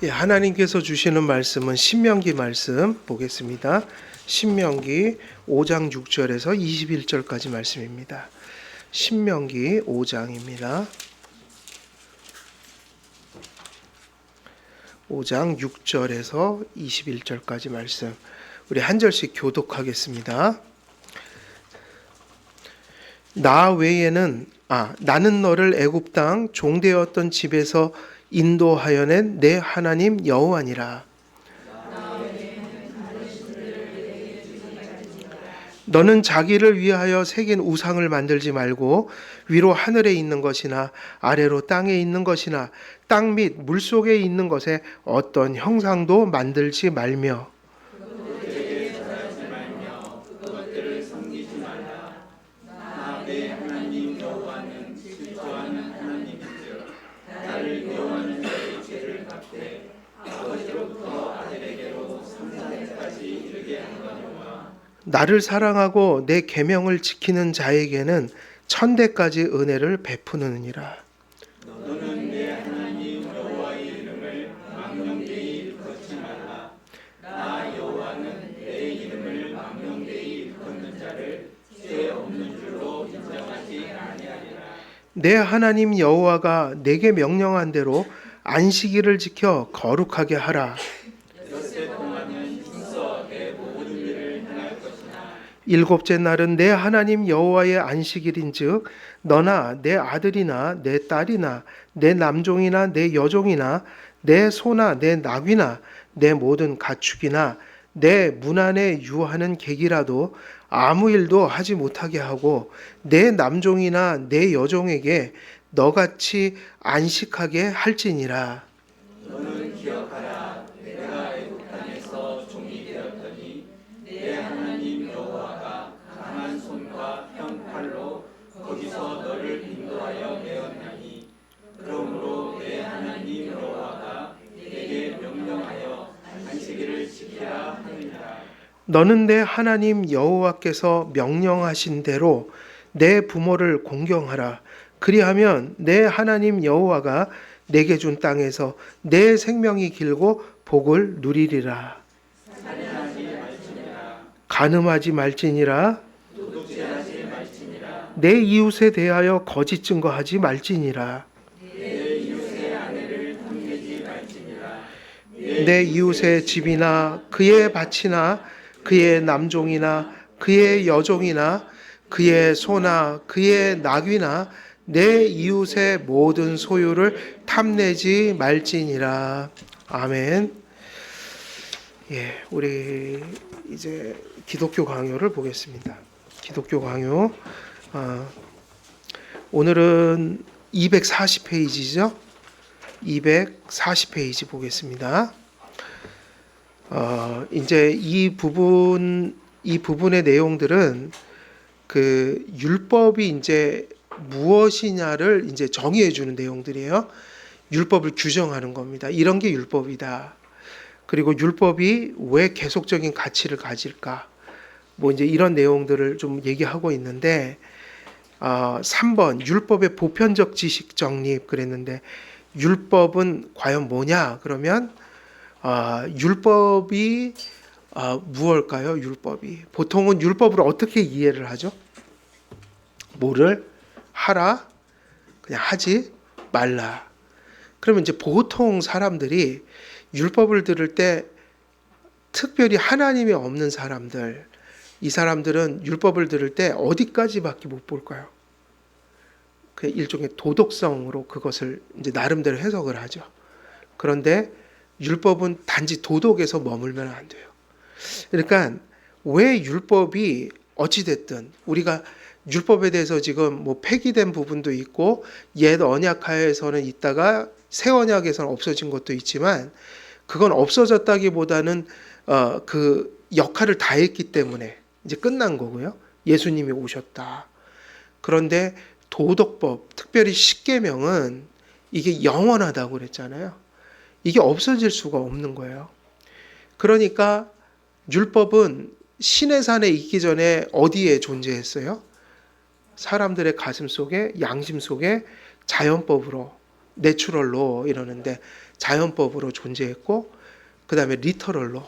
예, 하나님께서 주시는 말씀은 신명기 말씀 보겠습니다. 신명기 5장 6절에서 21절까지 말씀입니다. 신명기 5장입니다. 5장 6절에서 21절까지 말씀. 우리 한 절씩 교독하겠습니다. 나는 너를 애굽 땅 종되었던 집에서 인도하여낸 내 하나님 여호와니라. 너는 자기를 위하여 새긴 우상을 만들지 말고 위로 하늘에 있는 것이나 아래로 땅에 있는 것이나 땅 및 물속에 있는 것에 어떤 형상도 만들지 말며 나를 사랑하고 내 계명을 지키는 자에게는 천대까지 은혜를 베푸느니라. 너는 내 하나님 여호와의 이름을 망령되이 일컫지 말라. 나 여호와는 내 이름을 망령되이 일컫는 자를 죄 없는 줄로 인정하지 아니하리라. 내 하나님 여호와가 내게 명령한 대로 안식일을 지켜 거룩하게 하라. 일곱째 날은 내 하나님 여호와의 안식일인즉 너나 내 아들이나 내 딸이나 내 남종이나 내 여종이나 내 소나 내 나귀나 내 모든 가축이나 내 문 안에 유하는 객이라도 아무 일도 하지 못하게 하고 내 남종이나 내 여종에게 너같이 안식하게 할지니라. 너는 기억하라. 내가 애굽 땅에서 종이 되었더니 내 하나님 여호와가 강한 손과 형팔로 거기서 너를 인도하여 내었나니 그러므로 내 하나님 여호와가 내게 명령하여 안식일을 지키라 하느니라. 너는 내 하나님 여호와께서 명령하신 대로 내 부모를 공경하라. 그리하면 내 하나님 여호와가 내게 준 땅에서 내 생명이 길고 복을 누리리라. 간음하지 말지니라. 도둑질하지 말지니라. 내 이웃에 대하여 거짓 증거하지 말지니라. 내 이웃의 아내를 탐내지 말지니라. 내 이웃의 집이나 그의 밭이나 그의 남종이나 그의 여종이나 그의 소나 그의 나귀나 내 이웃의 모든 소유를 탐내지 말지니라. 아멘. 예, 우리 이제 기독교 강요를 보겠습니다. 기독교 강요. 오늘은 240페이지죠. 240페이지 보겠습니다. 이제 이 부분의 내용들은 그 율법이 이제 무엇이냐를 이제 정의해 주는 내용들이에요. 율법을 규정하는 겁니다. 이런 게 율법이다. 그리고 율법이 왜 계속적인 가치를 가질까? 뭐 이제 이런 내용들을 좀 얘기하고 있는데 3번 율법의 보편적 지식 정립 그랬는데 율법은 과연 뭐냐? 그러면 율법이 무엇일까요? 율법이 보통은 율법을 어떻게 이해를 하죠? 뭐를 하라, 그냥 하지 말라. 그러면 이제 보통 사람들이 율법을 들을 때 특별히 하나님이 없는 사람들, 이 사람들은 율법을 들을 때 어디까지밖에 못 볼까요? 그 일종의 도덕성으로 그것을 이제 나름대로 해석을 하죠. 그런데 율법은 단지 도덕에서 머물면 안 돼요. 그러니까 왜 율법이 어찌됐든 우리가 율법에 대해서 지금 뭐 폐기된 부분도 있고 옛 언약하에서는 있다가 새 언약에서는 없어진 것도 있지만 그건 없어졌다기보다는 그 역할을 다 했기 때문에 이제 끝난 거고요. 예수님이 오셨다. 그런데 도덕법, 특별히 십계명은 이게 영원하다고 그랬잖아요. 이게 없어질 수가 없는 거예요. 그러니까 율법은 신의 산에 있기 전에 어디에 존재했어요? 사람들의 가슴 속에, 양심 속에 자연법으로 내추럴로 이러는데 자연법으로 존재했고, 그 다음에 리터럴로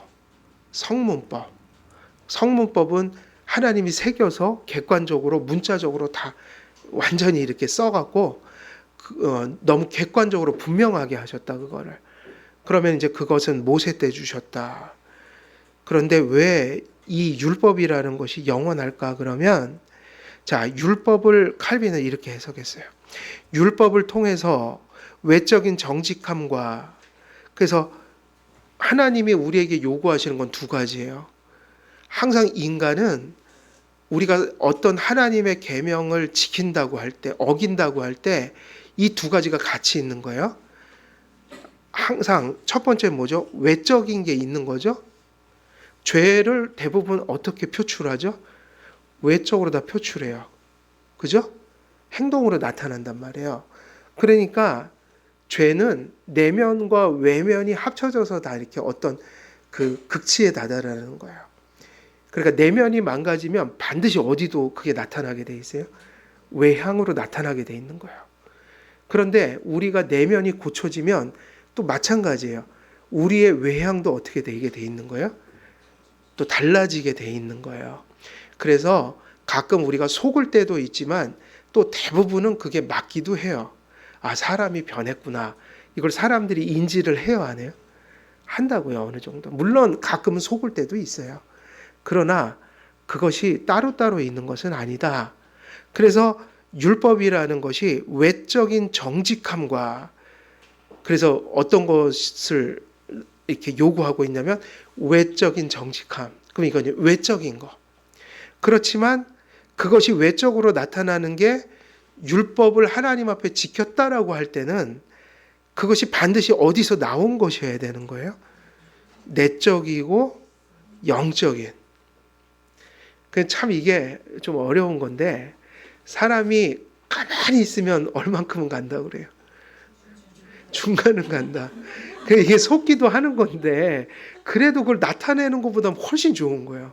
성문법. 성문법은 하나님이 새겨서 객관적으로 문자적으로 다 완전히 이렇게 써갖고 너무 객관적으로 분명하게 하셨다 그거를. 그러면 이제 그것은 모세 때 주셨다. 그런데 왜 이 율법이라는 것이 영원할까 그러면, 자, 율법을 칼빈은 이렇게 해석했어요. 율법을 통해서 외적인 정직함과, 그래서 하나님이 우리에게 요구하시는 건 두 가지예요. 항상 인간은 우리가 어떤 하나님의 계명을 지킨다고 할 때, 어긴다고 할 때 이 두 가지가 같이 있는 거예요. 항상 첫 번째 뭐죠? 외적인 게 있는 거죠. 죄를 대부분 어떻게 표출하죠? 외적으로 다 표출해요. 그죠? 행동으로 나타난단 말이에요. 그러니까 죄는 내면과 외면이 합쳐져서 다 이렇게 어떤 그 극치에 다다르는 거예요. 그러니까 내면이 망가지면 반드시 어디도 그게 나타나게 돼 있어요. 외향으로 나타나게 돼 있는 거예요. 그런데 우리가 내면이 고쳐지면 또 마찬가지예요. 우리의 외향도 어떻게 되게 돼 있는 거예요? 또 달라지게 돼 있는 거예요. 그래서 가끔 우리가 속을 때도 있지만 또 대부분은 그게 맞기도 해요. 아, 사람이 변했구나. 이걸 사람들이 인지를 해요, 안 해요? 한다고요, 어느 정도. 물론 가끔은 속을 때도 있어요. 그러나 그것이 따로따로 있는 것은 아니다. 그래서 율법이라는 것이 외적인 정직함과, 그래서 어떤 것을 이렇게 요구하고 있냐면 외적인 정직함. 그럼 이건 외적인 거. 그렇지만 그것이 외적으로 나타나는 게 율법을 하나님 앞에 지켰다라고 할 때는 그것이 반드시 어디서 나온 것이어야 되는 거예요. 내적이고 영적인. 참 이게 좀 어려운 건데, 사람이 가만히 있으면 얼만큼은 간다 그래요. 중간은 간다. 이게 속기도 하는 건데 그래도 그걸 나타내는 것보다 훨씬 좋은 거예요.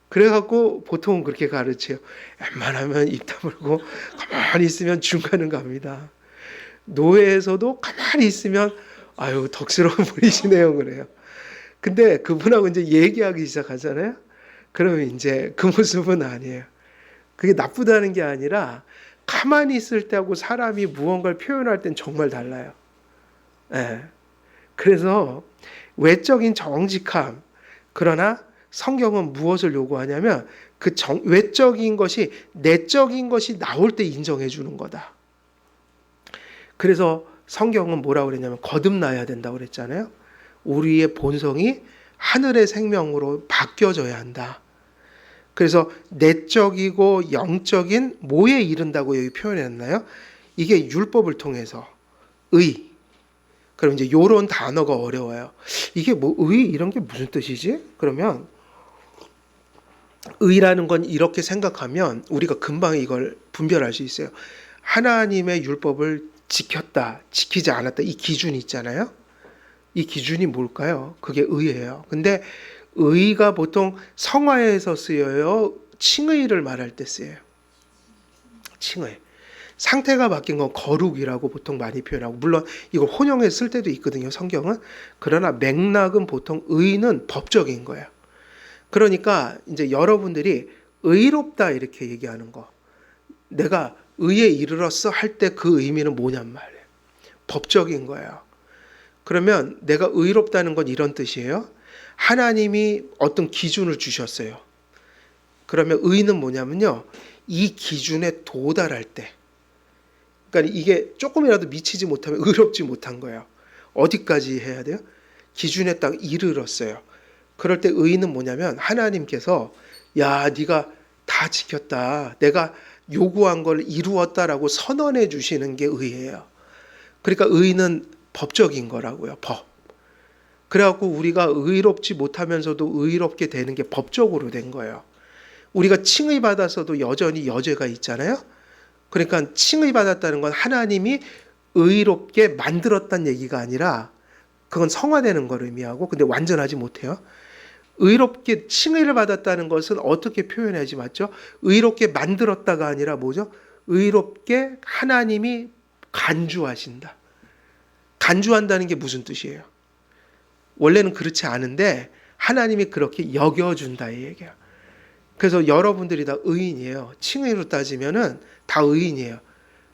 그래갖고 보통은 그렇게 가르쳐요. 웬만하면 입 다물고 가만히 있으면 중간은 갑니다. 노예에서도 가만히 있으면 아유 덕스러운 분이시네요 그래요. 근데 그분하고 이제 얘기하기 시작하잖아요. 그러면 이제 그 모습은 아니에요. 그게 나쁘다는 게 아니라 가만히 있을 때하고 사람이 무언가를 표현할 땐 정말 달라요. 네. 그래서 외적인 정직함, 그러나 성경은 무엇을 요구하냐면 그 외적인 것이 내적인 것이 나올 때 인정해 주는 거다. 그래서 성경은 뭐라고 그랬냐면 거듭나야 된다고 그랬잖아요. 우리의 본성이 하늘의 생명으로 바뀌어져야 한다. 그래서 내적이고 영적인 뭐에 이른다고 여기 표현했나요? 이게 율법을 통해서 의. 그럼 이제 요런 단어가 어려워요. 이게 뭐 의 이런 게 무슨 뜻이지? 그러면 의라는 건 이렇게 생각하면 우리가 금방 이걸 분별할 수 있어요. 하나님의 율법을 지켰다, 지키지 않았다 이 기준이 있잖아요. 이 기준이 뭘까요? 그게 의예요. 근데 의가 보통 성화에서 쓰여요? 칭의를 말할 때 쓰여요? 칭의. 상태가 바뀐 건 거룩이라고 보통 많이 표현하고, 물론 이걸 혼용해 쓸 때도 있거든요, 성경은. 그러나 맥락은 보통 의는 법적인 거예요. 그러니까 이제 여러분들이 의롭다 이렇게 얘기하는 거, 내가 의에 이르렀어 할 때 그 의미는 뭐냔 말이에요. 법적인 거예요. 그러면 내가 의롭다는 건 이런 뜻이에요. 하나님이 어떤 기준을 주셨어요. 그러면 의는 뭐냐면요, 이 기준에 도달할 때, 그러니까 이게 조금이라도 미치지 못하면 의롭지 못한 거예요. 어디까지 해야 돼요? 기준에 딱 이르렀어요. 그럴 때 의는 뭐냐면 하나님께서 야 네가 다 지켰다, 내가 요구한 걸 이루었다라고 선언해 주시는 게 의예요. 그러니까 의는 법적인 거라고요. 법. 그래갖고 우리가 의롭지 못하면서도 의롭게 되는 게 법적으로 된 거예요. 우리가 칭의 받았어도 여전히 여죄가 있잖아요. 그러니까 칭의 받았다는 건 하나님이 의롭게 만들었다는 얘기가 아니라 그건 성화되는 걸 의미하고, 근데 완전하지 못해요. 의롭게 칭의를 받았다는 것은 어떻게 표현하지 맞죠? 의롭게 만들었다가 아니라 뭐죠? 의롭게 하나님이 간주하신다. 간주한다는 게 무슨 뜻이에요? 원래는 그렇지 않은데 하나님이 그렇게 여겨준다 이 얘기야. 그래서 여러분들이 다 의인이에요. 칭의로 따지면은 다 의인이에요.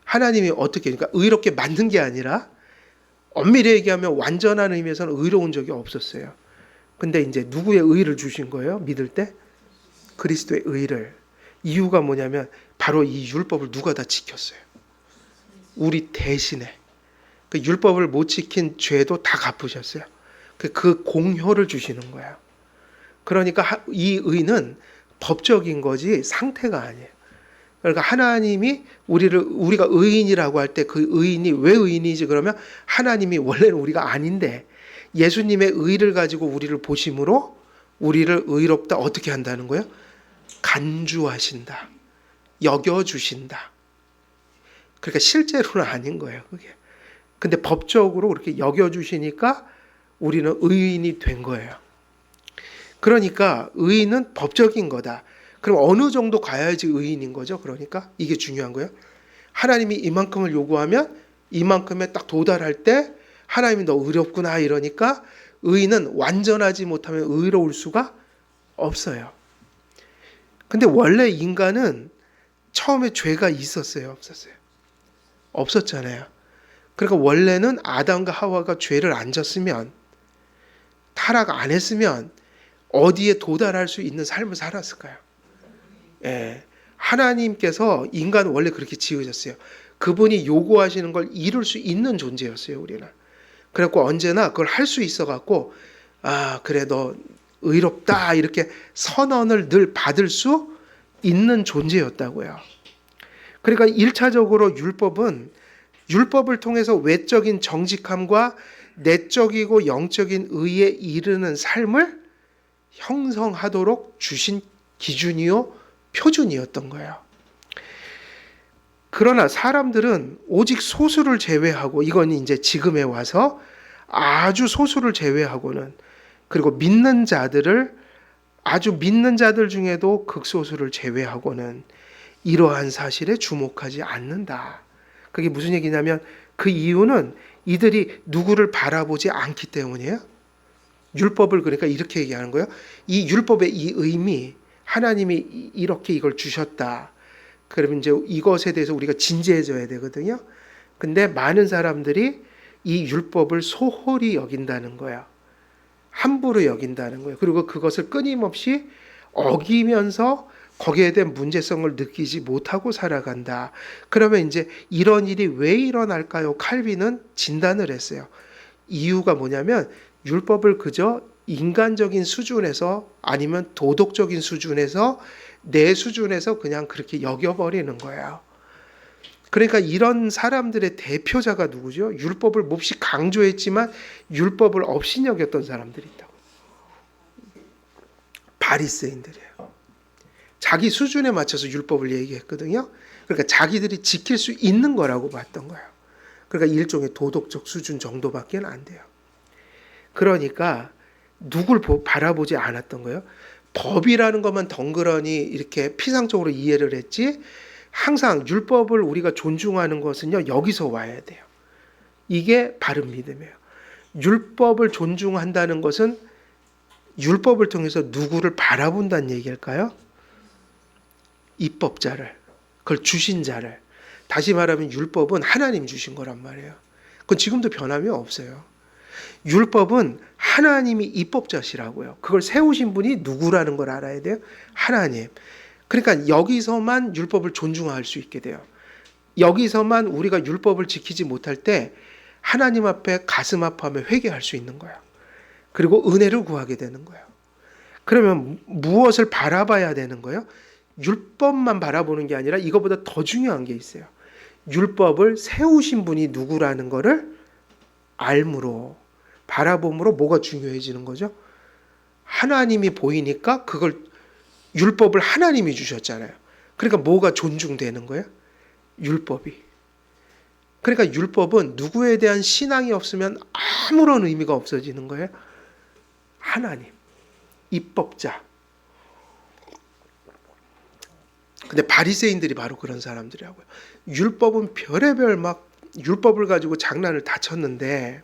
하나님이 어떻게, 그러니까 의롭게 만든 게 아니라 엄밀히 얘기하면 완전한 의미에서는 의로운 적이 없었어요. 근데 이제 누구의 의를 주신 거예요? 믿을 때? 그리스도의 의를. 이유가 뭐냐면 바로 이 율법을 누가 다 지켰어요. 우리 대신에. 그 율법을 못 지킨 죄도 다 갚으셨어요. 그 공효를 주시는 거예요. 그러니까 이 의는 법적인 거지 상태가 아니에요. 그러니까 하나님이 우리가 의인이라고 할 때 그 의인이 왜 의인이지 그러면 하나님이 원래는 우리가 아닌데 예수님의 의를 가지고 우리를 보심으로 우리를 의롭다 어떻게 한다는 거예요? 간주하신다. 여겨주신다. 그러니까 실제로는 아닌 거예요. 그게. 근데 법적으로 그렇게 여겨주시니까 우리는 의인이 된 거예요. 그러니까 의인은 법적인 거다. 그럼 어느 정도 가야지 의인인 거죠? 그러니까 이게 중요한 거예요. 하나님이 이만큼을 요구하면 이만큼에 딱 도달할 때 하나님이 너 의롭구나 이러니까 의인은 완전하지 못하면 의로울 수가 없어요. 근데 원래 인간은 처음에 죄가 있었어요? 없었어요? 없었잖아요. 그러니까 원래는 아담과 하와가 죄를 안 졌으면 타락 안 했으면 어디에 도달할 수 있는 삶을 살았을까요? 예. 하나님께서 인간 원래 그렇게 지으셨어요. 그분이 요구하시는 걸 이룰 수 있는 존재였어요, 우리는. 그래갖고 언제나 그걸 할 수 있어갖고, 아, 그래, 너 의롭다. 이렇게 선언을 늘 받을 수 있는 존재였다고요. 그러니까 1차적으로 율법을 통해서 외적인 정직함과 내적이고 영적인 의에 이르는 삶을 형성하도록 주신 기준이요, 표준이었던 거예요. 그러나 사람들은 오직 소수를 제외하고, 이건 이제 지금에 와서 아주 소수를 제외하고는, 그리고 아주 믿는 자들 중에도 극소수를 제외하고는 이러한 사실에 주목하지 않는다. 그게 무슨 얘기냐면 그 이유는 이들이 누구를 바라보지 않기 때문이에요. 율법을 그러니까 이렇게 얘기하는 거예요. 이 율법의 이 의미, 하나님이 이렇게 이걸 주셨다. 그러면 이제 이것에 대해서 우리가 진지해져야 되거든요. 근데 많은 사람들이 이 율법을 소홀히 여긴다는 거예요. 함부로 여긴다는 거예요. 그리고 그것을 끊임없이 어기면서 거기에 대한 문제성을 느끼지 못하고 살아간다. 그러면 이제 이런 일이 왜 일어날까요? 칼빈은 진단을 했어요. 이유가 뭐냐면 율법을 그저 인간적인 수준에서 아니면 도덕적인 수준에서 내 수준에서 그냥 그렇게 여겨버리는 거예요. 그러니까 이런 사람들의 대표자가 누구죠? 율법을 몹시 강조했지만 율법을 없이 여겼던 사람들이 있다고. 바리새인들이에요. 자기 수준에 맞춰서 율법을 얘기했거든요. 그러니까 자기들이 지킬 수 있는 거라고 봤던 거예요. 그러니까 일종의 도덕적 수준 정도밖에 안 돼요. 그러니까 누굴 바라보지 않았던 거예요. 법이라는 것만 덩그러니 이렇게 피상적으로 이해를 했지 항상 율법을 우리가 존중하는 것은요, 여기서 와야 돼요. 이게 바른 믿음이에요. 율법을 존중한다는 것은 율법을 통해서 누구를 바라본다는 얘기일까요? 입법자를, 그걸 주신 자를. 다시 말하면 율법은 하나님 주신 거란 말이에요. 그건 지금도 변함이 없어요. 율법은 하나님이 입법자시라고요. 그걸 세우신 분이 누구라는 걸 알아야 돼요. 하나님. 그러니까 여기서만 율법을 존중할 수 있게 돼요. 여기서만 우리가 율법을 지키지 못할 때 하나님 앞에 가슴 아파하며 회개할 수 있는 거예요. 그리고 은혜를 구하게 되는 거예요. 그러면 무엇을 바라봐야 되는 거예요? 율법만 바라보는 게 아니라 이거보다 더 중요한 게 있어요. 율법을 세우신 분이 누구라는 거를 알므로, 바라봄으로 뭐가 중요해지는 거죠? 하나님이 보이니까 그걸 율법을 하나님이 주셨잖아요. 그러니까 뭐가 존중되는 거예요? 율법이. 그러니까 율법은 누구에 대한 신앙이 없으면 아무런 의미가 없어지는 거예요. 하나님, 입법자. 근데 바리새인들이 바로 그런 사람들이라고요. 율법은 별의별 막 율법을 가지고 장난을 다 쳤는데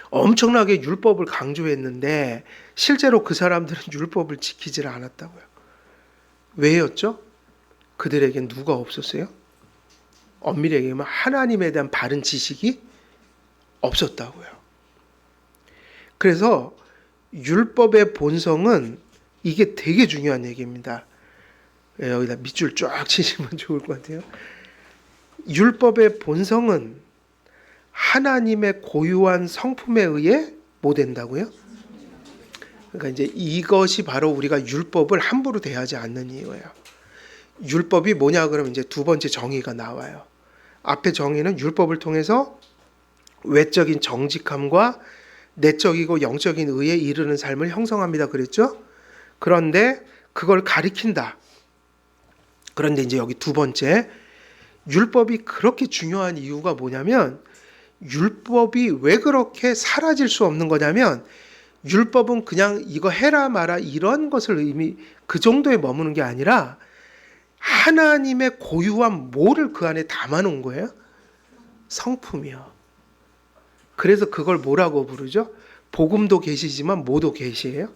엄청나게 율법을 강조했는데 실제로 그 사람들은 율법을 지키질 않았다고요. 왜였죠? 그들에겐 누가 없었어요? 엄밀히 얘기하면 하나님에 대한 바른 지식이 없었다고요. 그래서 율법의 본성은 이게 되게 중요한 얘기입니다. 여기다 밑줄 쫙 치시면 좋을 것 같아요. 율법의 본성은 하나님의 고유한 성품에 의해 뭐 된다고요? 그러니까 이제 이것이 바로 우리가 율법을 함부로 대하지 않는 이유예요. 율법이 뭐냐 그러면 이제 두 번째 정의가 나와요. 앞에 정의는 율법을 통해서 외적인 정직함과 내적이고 영적인 의에 이르는 삶을 형성합니다 그랬죠? 그런데 그걸 가리킨다. 그런데 이제 여기 두 번째, 율법이 그렇게 중요한 이유가 뭐냐면 율법이 왜 그렇게 사라질 수 없는 거냐면 율법은 그냥 이거 해라 마라 이런 것을 그 정도에 머무는 게 아니라 하나님의 고유한 뭐를 그 안에 담아놓은 거예요? 성품이요. 그래서 그걸 뭐라고 부르죠? 복음도 계시지만 뭐도 계시예요?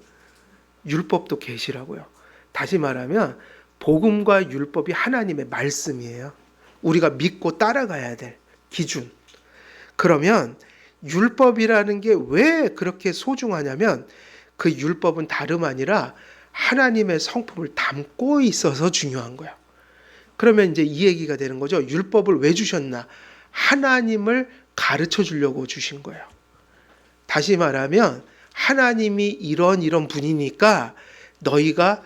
율법도 계시라고요. 다시 말하면 복음과 율법이 하나님의 말씀이에요. 우리가 믿고 따라가야 될 기준. 그러면 율법이라는 게 왜 그렇게 소중하냐면 그 율법은 다름 아니라 하나님의 성품을 담고 있어서 중요한 거야. 그러면 이제 이 얘기가 되는 거죠. 율법을 왜 주셨나? 하나님을 가르쳐 주려고 주신 거예요. 다시 말하면 하나님이 이런 분이니까 너희가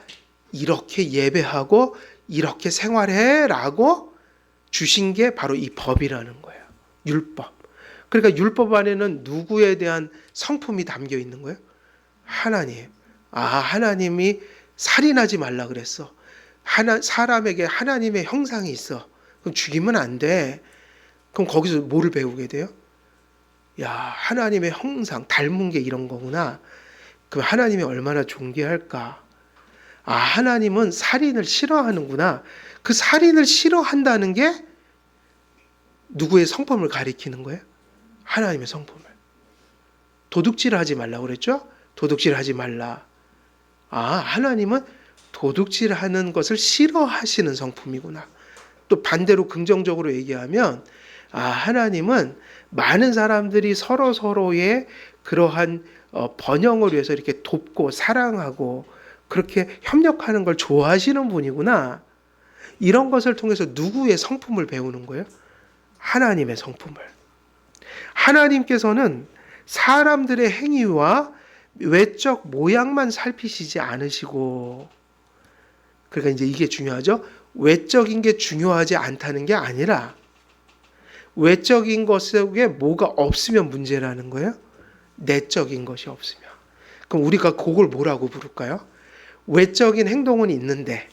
이렇게 예배하고 이렇게 생활해라고 주신 게 바로 이 법이라는 거예요. 율법. 그러니까 율법 안에는 누구에 대한 성품이 담겨 있는 거예요? 하나님. 하나님이 살인하지 말라 그랬어. 사람에게 하나님의 형상이 있어. 그럼 죽이면 안 돼. 그럼 거기서 뭐를 배우게 돼요? 야, 하나님의 형상, 닮은 게 이런 거구나. 그럼 하나님이 얼마나 존귀할까? 하나님은 살인을 싫어하는구나. 그 살인을 싫어한다는 게 누구의 성품을 가리키는 거예요? 하나님의 성품을. 도둑질하지 말라고 그랬죠? 도둑질하지 말라. 하나님은 도둑질하는 것을 싫어하시는 성품이구나. 또 반대로 긍정적으로 얘기하면 하나님은 많은 사람들이 서로의 그러한 번영을 위해서 이렇게 돕고 사랑하고 그렇게 협력하는 걸 좋아하시는 분이구나. 이런 것을 통해서 누구의 성품을 배우는 거예요? 하나님의 성품을. 하나님께서는 사람들의 행위와 외적 모양만 살피시지 않으시고, 그러니까 이제 이게 중요하죠. 외적인 게 중요하지 않다는 게 아니라 외적인 것 속에 뭐가 없으면 문제라는 거예요. 내적인 것이 없으면. 그럼 우리가 그걸 뭐라고 부를까요? 외적인 행동은 있는데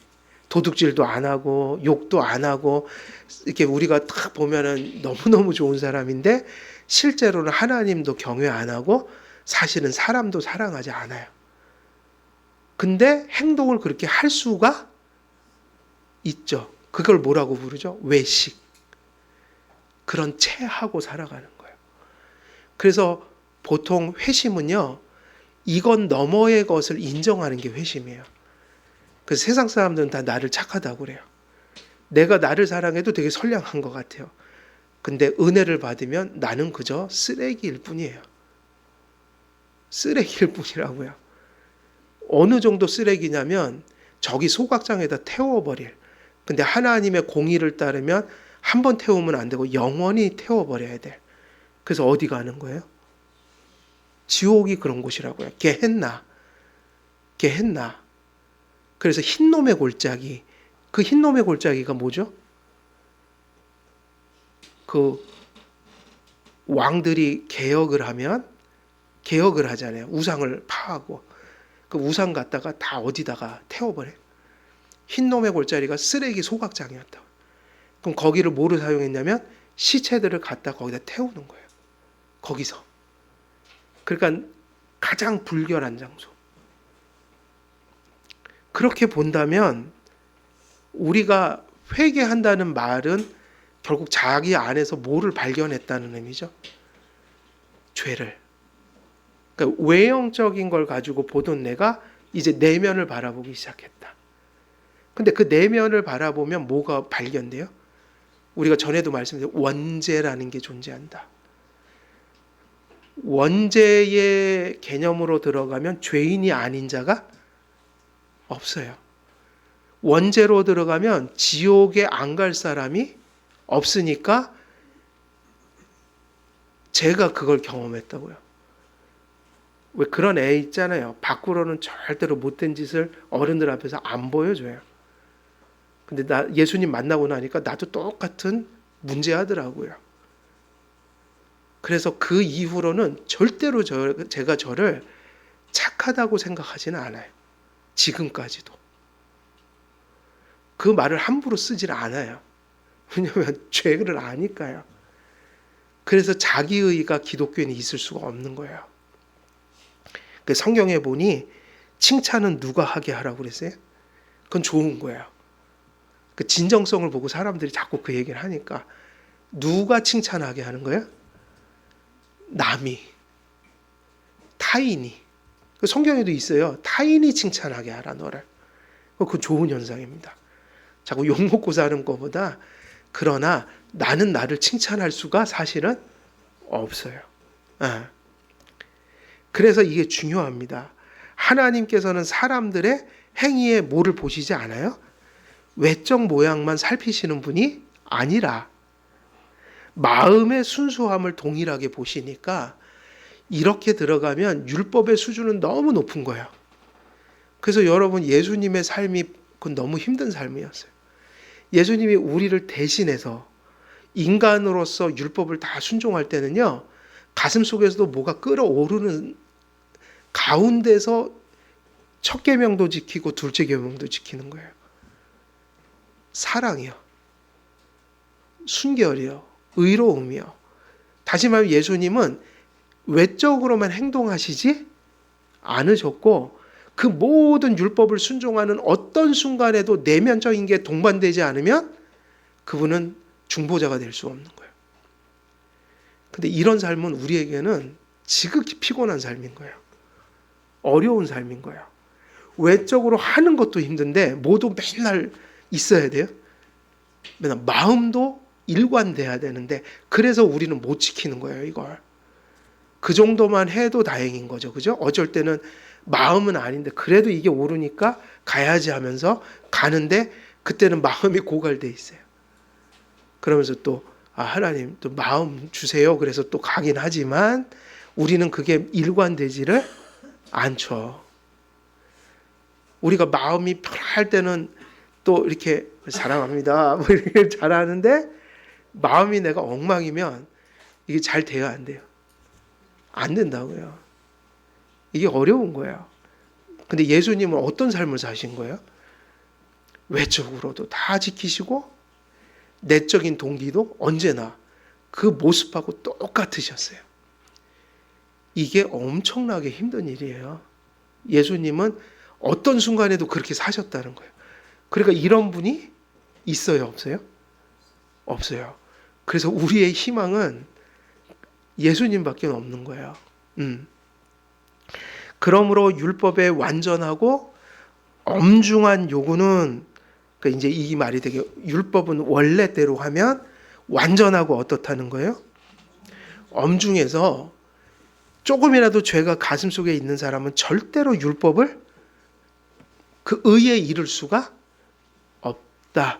도둑질도 안 하고 욕도 안 하고 이렇게 우리가 딱 보면은 너무너무 좋은 사람인데 실제로는 하나님도 경외 안 하고 사실은 사람도 사랑하지 않아요. 근데 행동을 그렇게 할 수가 있죠. 그걸 뭐라고 부르죠? 외식. 그런 체하고 살아가는 거예요. 그래서 보통 회심은요, 이건 너머의 것을 인정하는 게 회심이에요. 그래서 세상 사람들은 다 나를 착하다고 그래요. 내가 나를 사랑해도 되게 선량한 것 같아요. 근데 은혜를 받으면 나는 그저 쓰레기일 뿐이에요. 쓰레기일 뿐이라고요. 어느 정도 쓰레기냐면 저기 소각장에다 태워버릴. 근데 하나님의 공의를 따르면 한 번 태우면 안 되고 영원히 태워버려야 돼. 그래서 어디 가는 거예요? 지옥이 그런 곳이라고요. 게헨나. 그래서 흰놈의 골짜기. 그 흰놈의 골짜기가 뭐죠? 그 왕들이 개혁을 하잖아요. 우상을 파하고 그 우상 갖다가 다 어디다가 태워버려요. 흰놈의 골짜기가 쓰레기 소각장이었다고. 그럼 거기를 뭐로 사용했냐면 시체들을 갖다 거기다 태우는 거예요. 거기서. 그러니까 가장 불결한 장소. 그렇게 본다면 우리가 회개한다는 말은 결국 자기 안에서 뭐를 발견했다는 의미죠? 죄를. 그러니까 외형적인 걸 가지고 보던 내가 이제 내면을 바라보기 시작했다. 근데 그 내면을 바라보면 뭐가 발견돼요? 우리가 전에도 말씀드린 원죄라는 게 존재한다. 원죄의 개념으로 들어가면 죄인이 아닌 자가 없어요. 원죄로 들어가면 지옥에 안 갈 사람이 없으니까 제가 그걸 경험했다고요. 왜 그런 애 있잖아요. 밖으로는 절대로 못된 짓을 어른들 앞에서 안 보여줘요. 근데 예수님 만나고 나니까 나도 똑같은 문제하더라고요. 그래서 그 이후로는 절대로 제가 저를 착하다고 생각하지는 않아요. 지금까지도. 그 말을 함부로 쓰질 않아요. 왜냐하면 죄를 아니까요. 그래서 자기의가 기독교인이 있을 수가 없는 거예요. 성경에 보니 칭찬은 누가 하게 하라고 그랬어요? 그건 좋은 거예요. 그 진정성을 보고 사람들이 자꾸 그 얘기를 하니까 누가 칭찬하게 하는 거예요? 남이, 타인이. 성경에도 있어요. 타인이 칭찬하게 하라 너를. 그건 좋은 현상입니다. 자꾸 욕먹고 사는 것보다 그러나 나는 나를 칭찬할 수가 사실은 없어요. 그래서 이게 중요합니다. 하나님께서는 사람들의 행위에 뭐를 보시지 않아요? 외적 모양만 살피시는 분이 아니라 마음의 순수함을 동일하게 보시니까 이렇게 들어가면 율법의 수준은 너무 높은 거예요. 그래서 여러분 예수님의 삶이 그건 너무 힘든 삶이었어요. 예수님이 우리를 대신해서 인간으로서 율법을 다 순종할 때는요. 가슴 속에서도 뭐가 끓어오르는 가운데서 첫 계명도 지키고 둘째 계명도 지키는 거예요. 사랑이요. 순결이요. 의로움이요. 다시 말하면 예수님은 외적으로만 행동하시지 않으셨고 그 모든 율법을 순종하는 어떤 순간에도 내면적인 게 동반되지 않으면 그분은 중보자가 될 수 없는 거예요. 근데 이런 삶은 우리에게는 지극히 피곤한 삶인 거예요. 어려운 삶인 거예요. 외적으로 하는 것도 힘든데 뭐도 맨날 있어야 돼요. 맨날 마음도 일관돼야 되는데 그래서 우리는 못 지키는 거예요, 이걸. 그 정도만 해도 다행인 거죠. 그죠? 어쩔 때는 마음은 아닌데 그래도 이게 오르니까 가야지 하면서 가는데 그때는 마음이 고갈돼 있어요. 그러면서 또 하나님 또 마음 주세요. 그래서 또 가긴 하지만 우리는 그게 일관되지를 않죠. 우리가 마음이 편할 때는 또 이렇게 사랑합니다. 뭐 이렇게 잘하는데 마음이 내가 엉망이면 이게 잘 돼요, 안 돼요? 안 된다고요. 이게 어려운 거예요. 근데 예수님은 어떤 삶을 사신 거예요? 외적으로도 다 지키시고 내적인 동기도 언제나 그 모습하고 똑같으셨어요. 이게 엄청나게 힘든 일이에요. 예수님은 어떤 순간에도 그렇게 사셨다는 거예요. 그러니까 이런 분이 있어요, 없어요? 없어요. 그래서 우리의 희망은 예수님밖에 없는 거예요. 그러므로 율법의 완전하고 엄중한 요구는 그러니까 이제 이 말이 되게 율법은 원래대로 하면 완전하고 어떻다는 거예요? 엄중해서 조금이라도 죄가 가슴속에 있는 사람은 절대로 율법을 그 의에 이를 수가 없다.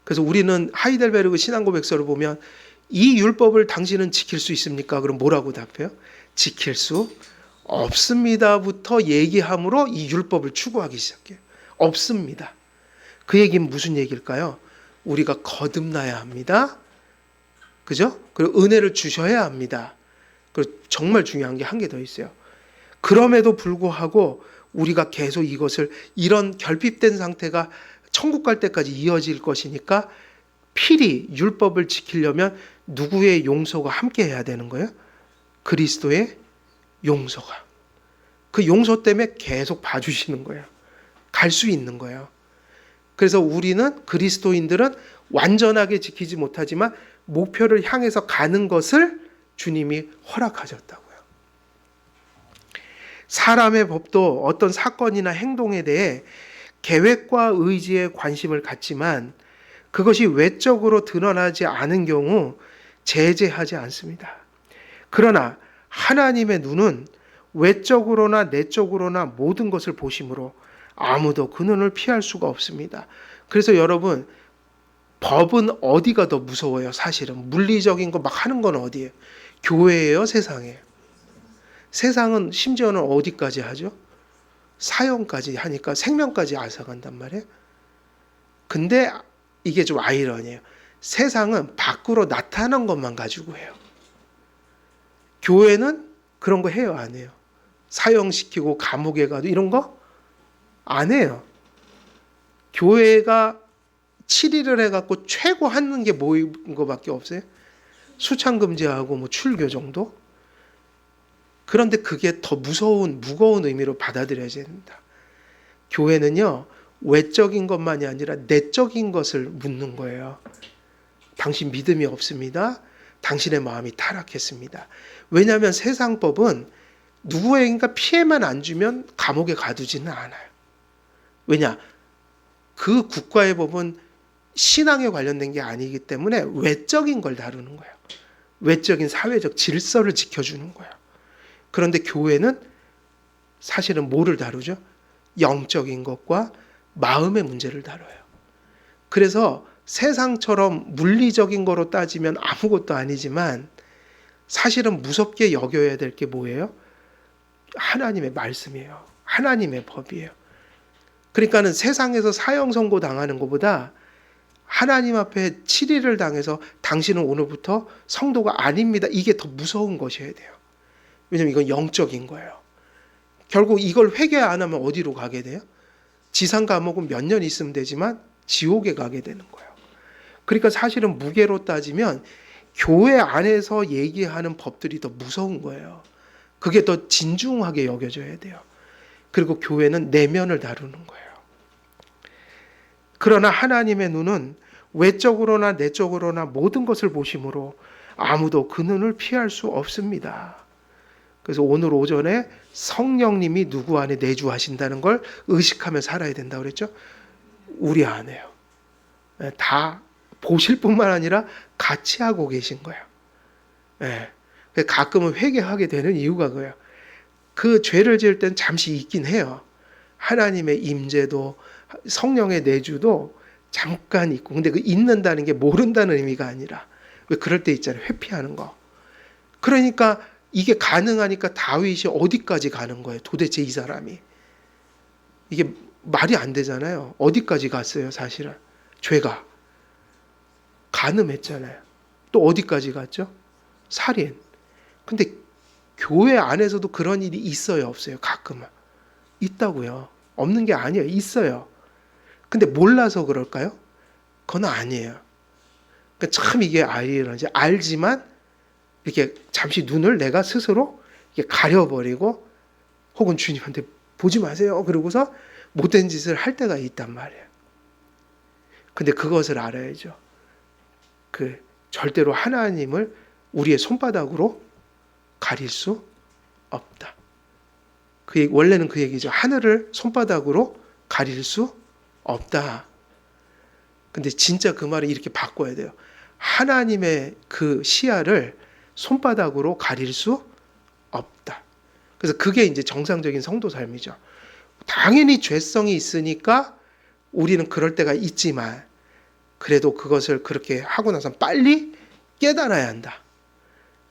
그래서 우리는 하이델베르그 신앙고백서를 보면 이 율법을 당신은 지킬 수 있습니까? 그럼 뭐라고 답해요? 지킬 수 없습니다부터 얘기함으로 이 율법을 추구하기 시작해요. 없습니다. 그 얘기는 무슨 얘기일까요? 우리가 거듭나야 합니다. 그죠? 그리고 은혜를 주셔야 합니다. 그리고 정말 중요한 게 한 개 더 있어요. 그럼에도 불구하고 우리가 계속 이것을 이런 결핍된 상태가 천국 갈 때까지 이어질 것이니까 필히 율법을 지키려면 누구의 용서가 함께 해야 되는 거예요? 그리스도의 용서가. 그 용서 때문에 계속 봐주시는 거예요. 갈 수 있는 거예요. 그래서 우리는 그리스도인들은 완전하게 지키지 못하지만 목표를 향해서 가는 것을 주님이 허락하셨다고요. 사람의 법도 어떤 사건이나 행동에 대해 계획과 의지에 관심을 갖지만 그것이 외적으로 드러나지 않은 경우 제재하지 않습니다. 그러나 하나님의 눈은 외적으로나 내적으로나 모든 것을 보심으로 아무도 그 눈을 피할 수가 없습니다. 그래서 여러분, 법은 어디가 더 무서워요? 사실은 물리적인 거 막 하는 건 어디예요? 교회예요, 세상이에요? 세상은 심지어는 어디까지 하죠? 사형까지 하니까 생명까지 앗아간단 말이에요. 근데 이게 좀 아이러니해요. 세상은 밖으로 나타난 것만 가지고 해요. 교회는 그런 거 해요, 안 해요? 사형시키고 감옥에 가도 이런 거 안 해요. 교회가 7일을 해갖고 최고 하는 게 뭐인 거밖에 없어요? 수창금지하고 뭐 출교 정도? 그런데 그게 더 무거운 의미로 받아들여져야 됩니다. 교회는요, 외적인 것만이 아니라 내적인 것을 묻는 거예요. 당신 믿음이 없습니다. 당신의 마음이 타락했습니다. 왜냐하면 세상법은 누구에게인가 피해만 안 주면 감옥에 가두지는 않아요. 왜냐? 그 국가의 법은 신앙에 관련된 게 아니기 때문에 외적인 걸 다루는 거예요. 외적인 사회적 질서를 지켜주는 거예요. 그런데 교회는 사실은 뭐를 다루죠? 영적인 것과 마음의 문제를 다뤄요. 그래서 세상처럼 물리적인 거로 따지면 아무것도 아니지만 사실은 무섭게 여겨야 될 게 뭐예요? 하나님의 말씀이에요. 하나님의 법이에요. 그러니까는 세상에서 사형 선고 당하는 것보다 하나님 앞에 7일을 당해서 당신은 오늘부터 성도가 아닙니다. 이게 더 무서운 것이어야 돼요. 왜냐면 이건 영적인 거예요. 결국 이걸 회개 안 하면 어디로 가게 돼요? 지상 감옥은 몇 년 있으면 되지만 지옥에 가게 되는 거예요. 그러니까 사실은 무게로 따지면 교회 안에서 얘기하는 법들이 더 무서운 거예요. 그게 더 진중하게 여겨져야 돼요. 그리고 교회는 내면을 다루는 거예요. 그러나 하나님의 눈은 외적으로나 내적으로나 모든 것을 보심으로 아무도 그 눈을 피할 수 없습니다. 그래서 오늘 오전에 성령님이 누구 안에 내주하신다는 걸 의식하며 살아야 된다고 그랬죠. 우리 안에요. 다 보실 뿐만 아니라 같이 하고 계신 거예요. 가끔은 회개하게 되는 이유가 그거예요. 그 죄를 지을 땐 잠시 있긴 해요. 하나님의 임재도 성령의 내주도 잠깐 있고, 근데 그 있는다는 게 모른다는 의미가 아니라 왜 그럴 때 있잖아요. 회피하는 거. 그러니까 이게 가능하니까 다윗이 어디까지 가는 거예요? 도대체 이 사람이. 이게 말이 안 되잖아요. 어디까지 갔어요, 사실은. 죄가. 간음했잖아요. 또 어디까지 갔죠? 살인. 근데 교회 안에서도 그런 일이 있어요, 없어요? 가끔은. 있다고요. 없는 게 아니에요. 있어요. 근데 몰라서 그럴까요? 그건 아니에요. 그러니까 참 이게 아이러니지. 알지만 이렇게 잠시 눈을 내가 스스로 이렇게 가려버리고 혹은 주님한테 보지 마세요. 그러고서 못된 짓을 할 때가 있단 말이에요. 근데 그것을 알아야죠. 절대로 하나님을 우리의 손바닥으로 가릴 수 없다. 원래는 그 얘기죠. 하늘을 손바닥으로 가릴 수 없다. 근데 진짜 그 말을 이렇게 바꿔야 돼요. 하나님의 그 시야를 손바닥으로 가릴 수 없다. 그래서 그게 이제 정상적인 성도 삶이죠. 당연히 죄성이 있으니까 우리는 그럴 때가 있지만 그래도 그것을 그렇게 하고 나서 빨리 깨달아야 한다.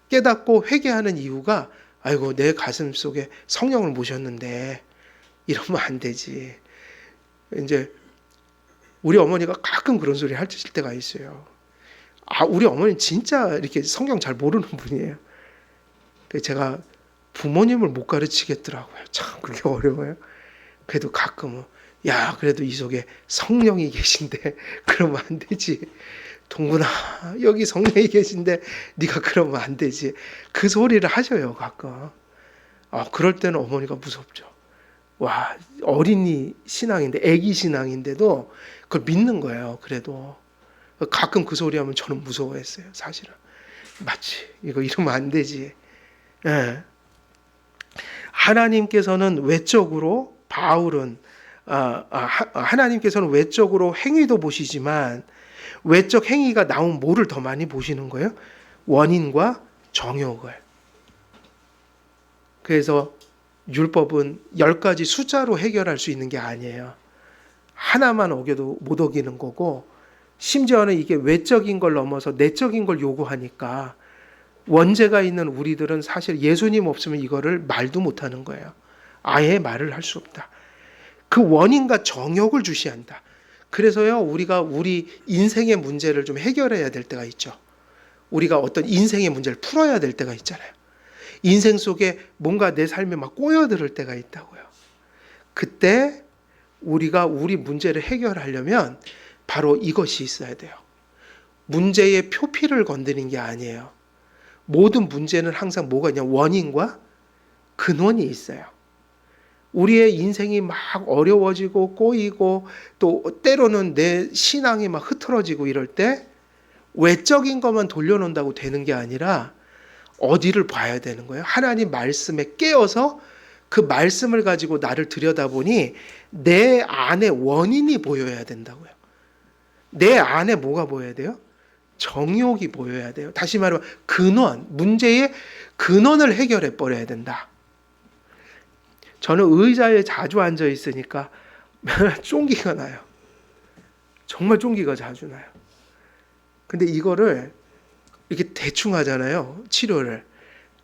깨닫고 회개하는 이유가 아이고 내 가슴 속에 성령을 모셨는데 이러면 안 되지. 이제 우리 어머니가 가끔 그런 소리 하실 때가 있어요. 우리 어머니는 진짜 이렇게 성경 잘 모르는 분이에요. 제가 부모님을 못 가르치겠더라고요. 참 그게 어려워요. 그래도 가끔은 야 그래도 이 속에 성령이 계신데 그러면 안 되지. 동구나 여기 성령이 계신데 네가 그러면 안 되지. 그 소리를 하셔요 가끔. 그럴 때는 어머니가 무섭죠. 와, 어린이 신앙인데, 애기 신앙인데도 그걸 믿는 거예요. 그래도 가끔 그 소리 하면 저는 무서워했어요. 사실은 마치 이거 이러면 안 되지. 예. 하나님께서는 외적으로 바울은 하나님께서는 외적으로 행위도 보시지만 외적 행위가 나온 뭐를 더 많이 보시는 거예요? 원인과 정욕을. 그래서 율법은 10가지 숫자로 해결할 수 있는 게 아니에요. 하나만 어겨도 못 어기는 거고, 심지어는 이게 외적인 걸 넘어서 내적인 걸 요구하니까 원죄가 있는 우리들은 사실 예수님 없으면 이거를 말도 못하는 거예요. 아예 말을 할 수 없다. 그 원인과 정욕을 주시한다. 그래서요, 우리가 우리 인생의 문제를 좀 해결해야 될 때가 있죠. 우리가 어떤 인생의 문제를 풀어야 될 때가 있잖아요. 인생 속에 뭔가 내 삶에 막 꼬여들 때가 있다고요. 그때 우리가 우리 문제를 해결하려면 바로 이것이 있어야 돼요. 문제의 표피를 건드린 게 아니에요. 모든 문제는 항상 뭐가 있냐? 원인과 근원이 있어요. 우리의 인생이 막 어려워지고 꼬이고 또 때로는 내 신앙이 막 흐트러지고 이럴 때 외적인 것만 돌려놓는다고 되는 게 아니라 어디를 봐야 되는 거예요? 하나님 말씀에 깨어서 그 말씀을 가지고 나를 들여다보니 내 안에 원인이 보여야 된다고요. 내 안에 뭐가 보여야 돼요? 정욕이 보여야 돼요. 다시 말하면 근원, 문제의 근원을 해결해 버려야 된다. 저는 의자에 자주 앉아 있으니까 쫑기가 나요. 정말 쫑기가 자주 나요. 근데 이거를 이렇게 대충 하잖아요. 치료를.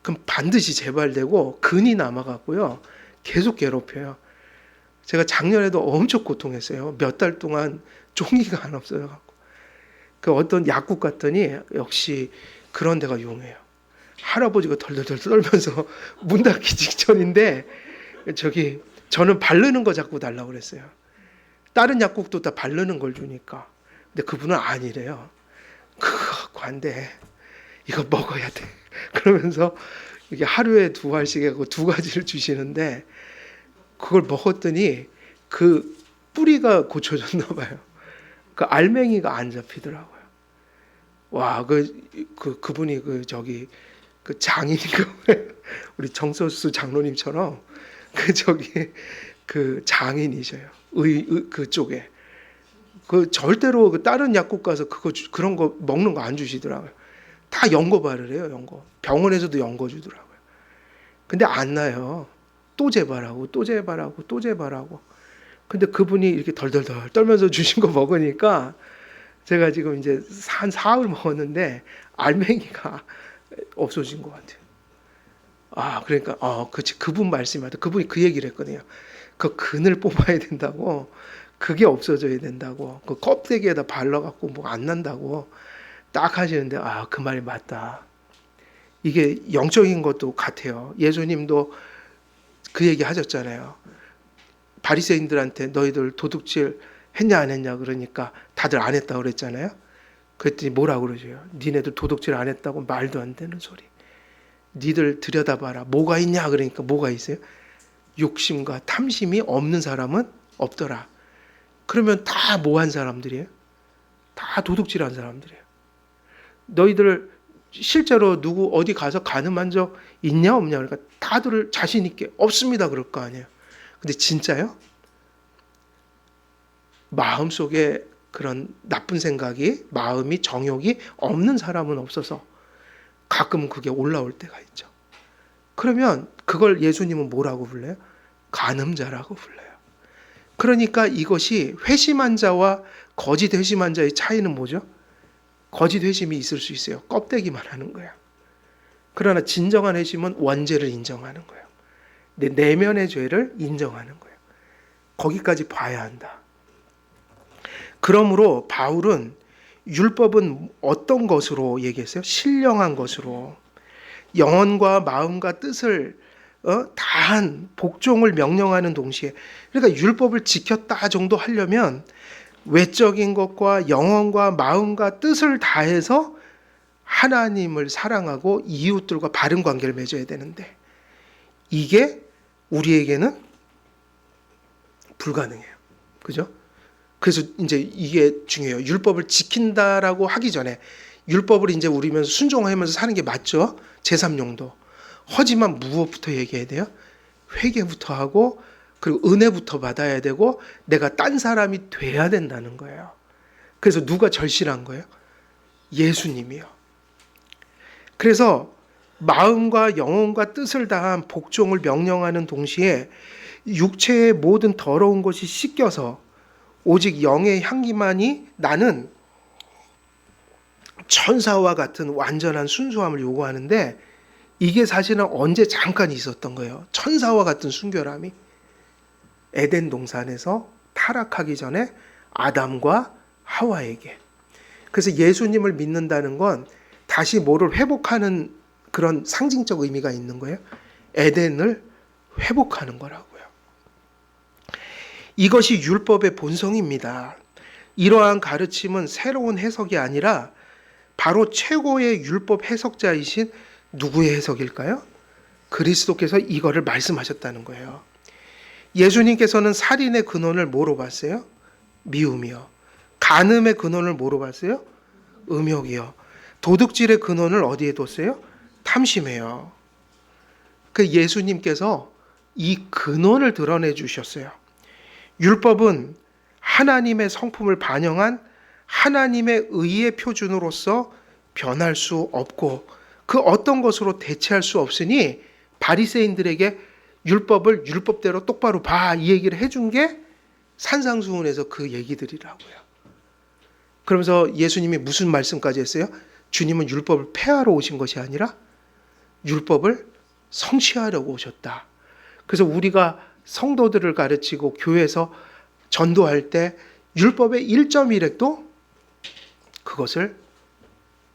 그럼 반드시 재발되고 근이 남아갖고요. 계속 괴롭혀요. 제가 작년에도 엄청 고통했어요. 몇 달 동안 쫑기가 안 없어요. 그 어떤 약국 갔더니 역시 그런 데가 용해요. 할아버지가 덜덜덜 떨면서 문 닫기 직전인데 저는 바르는 거 자꾸 달라고 그랬어요. 다른 약국도 다 바르는 걸 주니까. 근데 그분은 아니래요. 그거 갖고 안 돼. 이거 먹어야 돼. 그러면서 이게 하루에 2알씩 하고 2가지를 주시는데 그걸 먹었더니 그 뿌리가 고쳐졌나 봐요. 그 알맹이가 안 잡히더라고요. 와, 그분이 그 장인인가 우리 정서수 장로님처럼 그 장인이셔요. 그쪽에. 절대로 다른 약국 가서 그런 거 먹는 거 안 주시더라고요. 다 연고 바르래요, 연고. 병원에서도 연고 주더라고요. 근데 안 나요. 또 재발하고, 또 재발하고, 또 재발하고. 근데 그분이 이렇게 덜덜덜 떨면서 주신 거 먹으니까 제가 지금 이제 한 4흘 먹었는데 알맹이가 없어진 것 같아요. 그러니까, 그치. 그분 말씀이 맞다. 그분이 그 얘기를 했거든요. 그 근을 뽑아야 된다고. 그게 없어져야 된다고. 그 껍데기에다 발라갖고 뭐 안 난다고. 딱 하시는데, 그 말이 맞다. 이게 영적인 것도 같아요. 예수님도 그 얘기 하셨잖아요. 바리새인들한테 너희들 도둑질 했냐 안 했냐 그러니까 다들 안 했다고 그랬잖아요. 그랬더니 뭐라고 그러죠? 니네들 도둑질 안 했다고 말도 안 되는 소리. 니들 들여다봐라. 뭐가 있냐 그러니까 뭐가 있어요? 욕심과 탐심이 없는 사람은 없더라. 그러면 다 뭐 한 사람들이에요? 다 도둑질한 사람들이에요. 너희들 실제로 누구 어디 가서 간음한 적 있냐 없냐 그러니까 다들 자신 있게 없습니다 그럴 거 아니에요. 근데 진짜요? 마음속에 그런 나쁜 생각이 마음이 정욕이 없는 사람은 없어서 가끔 그게 올라올 때가 있죠. 그러면 그걸 예수님은 뭐라고 불러요? 간음자라고 불러요. 그러니까 이것이 회심한 자와 거짓 회심한 자의 차이는 뭐죠? 거짓 회심이 있을 수 있어요. 껍데기만 하는 거예요. 그러나 진정한 회심은 원죄를 인정하는 거예요. 내 내면의 죄를 인정하는 거예요. 거기까지 봐야 한다. 그러므로 바울은 율법은 어떤 것으로 얘기했어요? 신령한 것으로 영혼과 마음과 뜻을 다한 복종을 명령하는 동시에 그러니까 율법을 지켰다 정도 하려면 외적인 것과 영혼과 마음과 뜻을 다해서 하나님을 사랑하고 이웃들과 바른 관계를 맺어야 되는데 이게 우리에게는 불가능해요. 그죠? 그래서 이제 이게 중요해요. 율법을 지킨다라고 하기 전에 율법을 이제 우리면서 순종하면서 사는 게 맞죠? 제3용도. 하지만 무엇부터 얘기해야 돼요? 회개부터 하고 그리고 은혜부터 받아야 되고 내가 딴 사람이 돼야 된다는 거예요. 그래서 누가 절실한 거예요? 예수님이요. 그래서 마음과 영혼과 뜻을 다한 복종을 명령하는 동시에 육체의 모든 더러운 것이 씻겨서 오직 영의 향기만이 나는 천사와 같은 완전한 순수함을 요구하는데 이게 사실은 언제 잠깐 있었던 거예요. 천사와 같은 순결함이 에덴 동산에서 타락하기 전에 아담과 하와에게. 그래서 예수님을 믿는다는 건 다시 뭐를 회복하는 그런 상징적 의미가 있는 거예요. 에덴을 회복하는 거라고요. 이것이 율법의 본성입니다. 이러한 가르침은 새로운 해석이 아니라 바로 최고의 율법 해석자이신 누구의 해석일까요? 그리스도께서 이거를 말씀하셨다는 거예요. 예수님께서는 살인의 근원을 뭐로 봤어요? 미움이요. 간음의 근원을 뭐로 봤어요? 음욕이요. 도둑질의 근원을 어디에 뒀어요? 탐심이에요. 그 예수님께서 이 근원을 드러내 주셨어요. 율법은 하나님의 성품을 반영한 하나님의 의의 표준으로서 변할 수 없고 그 어떤 것으로 대체할 수 없으니 바리새인들에게 율법을 율법대로 똑바로 봐 이 얘기를 해준 게 산상수훈에서 그 얘기들이라고요. 그러면서 예수님이 무슨 말씀까지 했어요? 주님은 율법을 폐하러 오신 것이 아니라 율법을 성취하려고 오셨다. 그래서 우리가 성도들을 가르치고 교회에서 전도할 때 율법의 1.1획도 그것을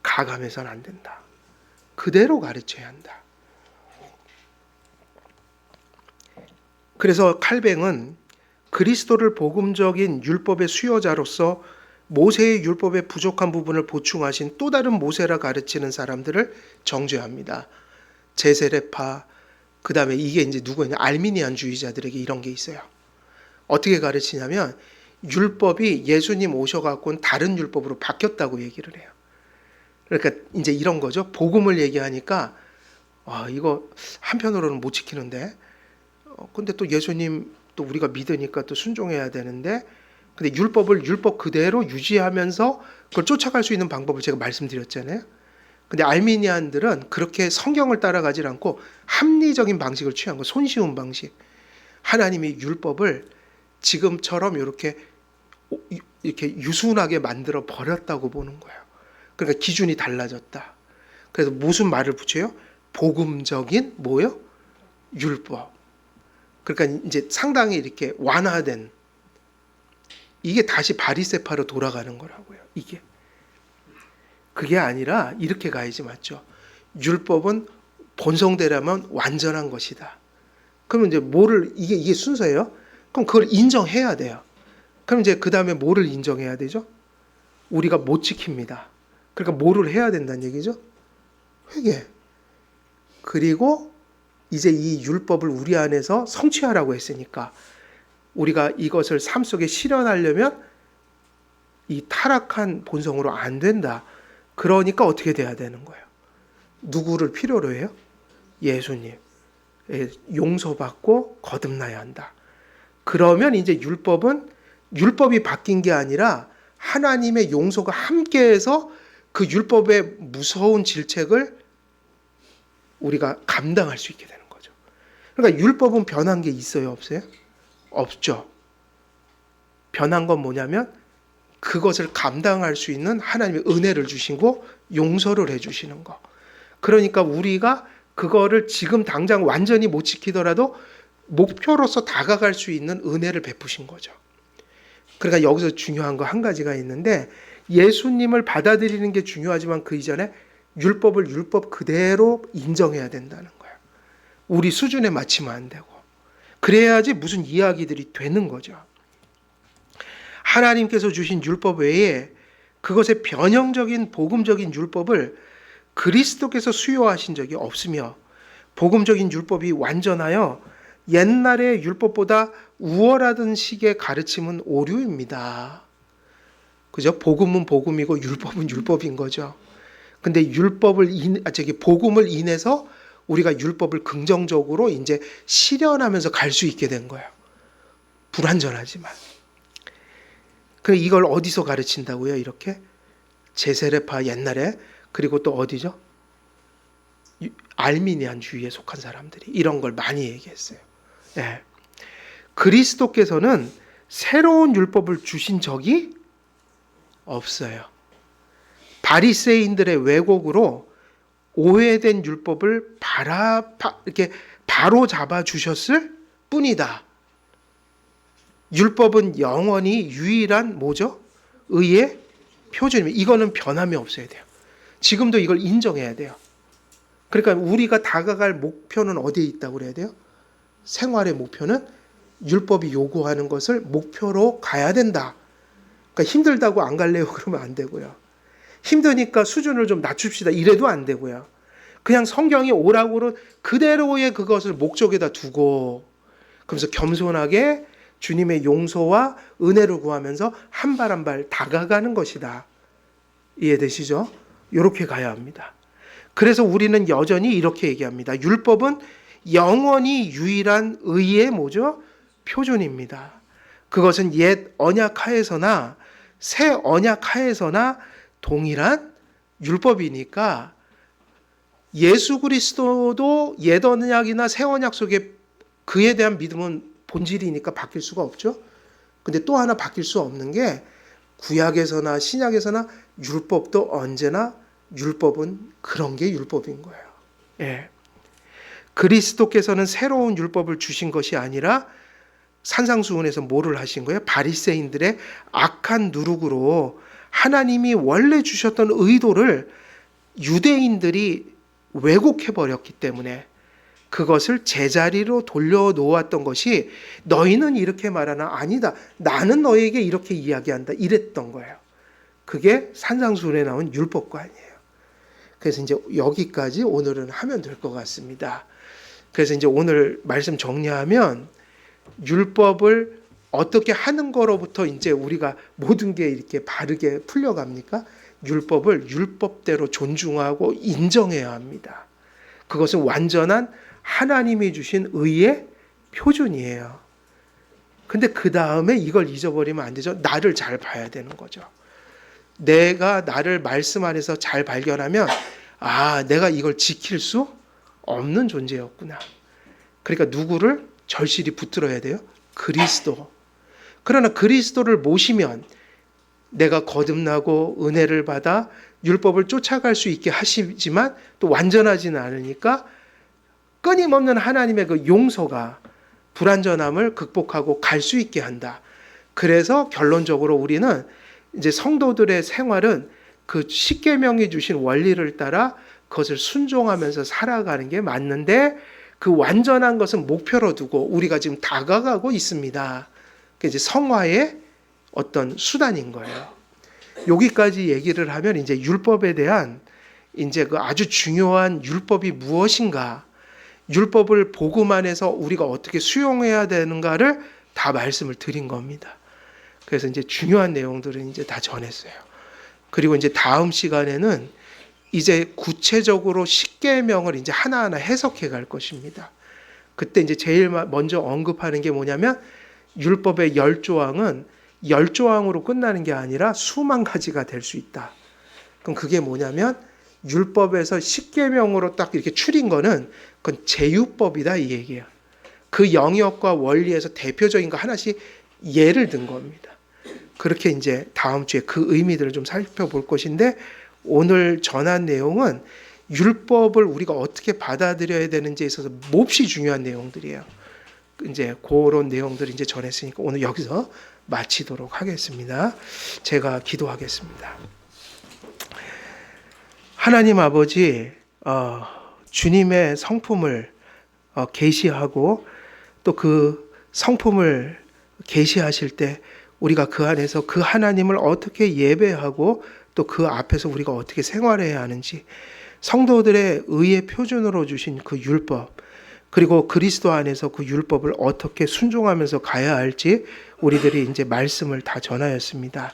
가감해서는 안 된다. 그대로 가르쳐야 한다. 그래서 칼뱅은 그리스도를 복음적인 율법의 수요자로서 모세의 율법의 부족한 부분을 보충하신 또 다른 모세라 가르치는 사람들을 정죄합니다. 제세례파, 그 다음에 이게 이제 누구냐? 알미니안주의자들에게 이런 게 있어요. 어떻게 가르치냐면 율법이 예수님 오셔갖고는 다른 율법으로 바뀌었다고 얘기를 해요. 그러니까 이제 이런 거죠. 복음을 얘기하니까 이거 한편으로는 못 지키는데 근데 또 예수님 또 우리가 믿으니까 또 순종해야 되는데 근데 율법을 율법 그대로 유지하면서 그걸 쫓아갈 수 있는 방법을 제가 말씀드렸잖아요. 근데 알미니안들은 그렇게 성경을 따라가지 않고 합리적인 방식을 취한 거, 손쉬운 방식. 하나님이 율법을 지금처럼 이렇게 유순하게 만들어 버렸다고 보는 거예요. 그러니까 기준이 달라졌다. 그래서 무슨 말을 붙여요? 복음적인 뭐요? 율법. 그러니까 이제 상당히 이렇게 완화된 이게 다시 바리새파로 돌아가는 거라고요. 이게 그게 아니라 이렇게 가야지 맞죠. 율법은 본성대로면 완전한 것이다. 그러면 이제 뭐를 이게 순서예요? 그럼 그걸 인정해야 돼요. 그럼 이제 그 다음에 뭐를 인정해야 되죠? 우리가 못 지킵니다. 그러니까 뭐를 해야 된다는 얘기죠? 회개. 그리고 이제 이 율법을 우리 안에서 성취하라고 했으니까 우리가 이것을 삶 속에 실현하려면 이 타락한 본성으로 안 된다. 그러니까 어떻게 돼야 되는 거예요? 누구를 필요로 해요? 예수님. 용서받고 거듭나야 한다. 그러면 이제 율법이 바뀐 게 아니라 하나님의 용서가 함께해서 그 율법의 무서운 질책을 우리가 감당할 수 있게 되는 거죠. 그러니까 율법은 변한 게 있어요? 없어요? 없죠. 변한 건 뭐냐면 그것을 감당할 수 있는 하나님의 은혜를 주시고 용서를 해주시는 거. 그러니까 우리가 그거를 지금 당장 완전히 못 지키더라도 목표로서 다가갈 수 있는 은혜를 베푸신 거죠. 그러니까 여기서 중요한 거 한 가지가 있는데 예수님을 받아들이는 게 중요하지만 그 이전에 율법을 율법 그대로 인정해야 된다는 거예요. 우리 수준에 맞추면 안 되고. 그래야지 무슨 이야기들이 되는 거죠. 하나님께서 주신 율법 외에 그것의 변형적인 복음적인 율법을 그리스도께서 수요하신 적이 없으며 복음적인 율법이 완전하여 옛날의 율법보다 우월하던 식의 가르침은 오류입니다. 그죠? 복음은 복음이고 율법은 율법인 거죠. 근데 복음을 인해서 우리가 율법을 긍정적으로 이제 실현하면서 갈 수 있게 된 거예요. 불완전하지만. 그 이걸 어디서 가르친다고요? 이렇게 제세례파 옛날에, 그리고 또 어디죠? 알미니안주의에 속한 사람들이 이런 걸 많이 얘기했어요. 네. 그리스도께서는 새로운 율법을 주신 적이 없어요. 바리새인들의 왜곡으로 오해된 율법을 이렇게 바로 잡아 주셨을 뿐이다. 율법은 영원히 유일한 뭐죠? 의의 표준입니다. 이거는 변함이 없어야 돼요. 지금도 이걸 인정해야 돼요. 그러니까 우리가 다가갈 목표는 어디에 있다고 그래야 돼요? 생활의 목표는 율법이 요구하는 것을 목표로 가야 된다. 그러니까 힘들다고 안 갈래요? 그러면 안 되고요. 힘드니까 수준을 좀 낮춥시다. 이래도 안 되고요. 그냥 성경이 오라고는 그대로의 그것을 목적에다 두고, 그러면서 겸손하게 주님의 용서와 은혜를 구하면서 한 발 한 발 다가가는 것이다. 이해되시죠? 이렇게 가야 합니다. 그래서 우리는 여전히 이렇게 얘기합니다. 율법은 영원히 유일한 의의 뭐죠? 표준입니다. 그것은 옛 언약 하에서나 새 언약 하에서나 동일한 율법이니까 예수 그리스도도 옛 언약이나 새 언약 속에 그에 대한 믿음은 본질이니까 바뀔 수가 없죠. 근데 또 하나 바뀔 수 없는 게 구약에서나 신약에서나 율법도 언제나 율법은 그런 게 율법인 거예요. 예. 그리스도께서는 새로운 율법을 주신 것이 아니라 산상수훈에서 뭐를 하신 거예요? 바리새인들의 악한 누룩으로 하나님이 원래 주셨던 의도를 유대인들이 왜곡해버렸기 때문에 그것을 제자리로 돌려놓았던 것이 너희는 이렇게 말하나 아니다. 나는 너에게 이렇게 이야기한다. 이랬던 거예요. 그게 산상수훈에 나온 율법관이에요. 그래서 이제 여기까지 오늘은 하면 될 것 같습니다. 그래서 이제 오늘 말씀 정리하면 율법을 어떻게 하는 거로부터 이제 우리가 모든 게 이렇게 바르게 풀려갑니까? 율법을 율법대로 존중하고 인정해야 합니다. 그것은 완전한 하나님이 주신 의의 표준이에요. 근데 그 다음에 이걸 잊어버리면 안 되죠. 나를 잘 봐야 되는 거죠. 내가 나를 말씀 안에서 잘 발견하면 내가 이걸 지킬 수 없는 존재였구나. 그러니까 누구를 절실히 붙들어야 돼요? 그리스도. 그러나 그리스도를 모시면 내가 거듭나고 은혜를 받아 율법을 쫓아갈 수 있게 하시지만 또 완전하지는 않으니까 끊임없는 하나님의 그 용서가 불완전함을 극복하고 갈 수 있게 한다. 그래서 결론적으로 우리는 이제 성도들의 생활은 그 십계명이 주신 원리를 따라 그것을 순종하면서 살아가는 게 맞는데 그 완전한 것은 목표로 두고 우리가 지금 다가가고 있습니다. 그게 이제 성화의 어떤 수단인 거예요. 여기까지 얘기를 하면 이제 율법에 대한 이제 그 아주 중요한 율법이 무엇인가, 율법을 복음 안에서 우리가 어떻게 수용해야 되는가를 다 말씀을 드린 겁니다. 그래서 이제 중요한 내용들은 이제 다 전했어요. 그리고 이제 다음 시간에는 이제 구체적으로 십계명을 이제 하나하나 해석해 갈 것입니다. 그때 이제 제일 먼저 언급하는 게 뭐냐면 율법의 10조항은 10조항으로 끝나는 게 아니라 수만 가지가 될 수 있다. 그럼 그게 뭐냐면 율법에서 십계명으로 딱 이렇게 추린 거는 그건 제유법이다 이 얘기예요. 그 영역과 원리에서 대표적인 거 하나씩 예를 든 겁니다. 그렇게 이제 다음 주에 그 의미들을 좀 살펴볼 것인데 오늘 전한 내용은 율법을 우리가 어떻게 받아들여야 되는지에 있어서 몹시 중요한 내용들이에요. 이제 그런 내용들을 이제 전했으니까 오늘 여기서 마치도록 하겠습니다. 제가 기도하겠습니다. 하나님 아버지, 주님의 성품을 계시하고 또 그 성품을 계시하실 때 우리가 그 안에서 그 하나님을 어떻게 예배하고 또 그 앞에서 우리가 어떻게 생활해야 하는지 성도들의 의의 표준으로 주신 그 율법, 그리고 그리스도 안에서 그 율법을 어떻게 순종하면서 가야 할지 우리들이 이제 말씀을 다 전하였습니다.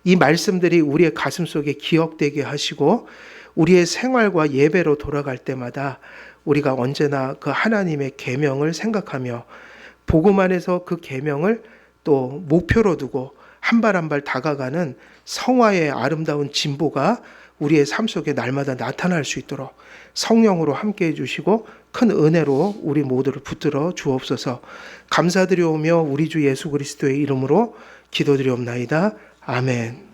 이 말씀들이 우리의 가슴 속에 기억되게 하시고 우리의 생활과 예배로 돌아갈 때마다 우리가 언제나 그 하나님의 계명을 생각하며 복음 안에서 그 계명을 또 목표로 두고 한 발 한 발 다가가는 성화의 아름다운 진보가 우리의 삶 속에 날마다 나타날 수 있도록 성령으로 함께해 주시고 큰 은혜로 우리 모두를 붙들어 주옵소서. 감사드리오며 우리 주 예수 그리스도의 이름으로 기도드리옵나이다. 아멘.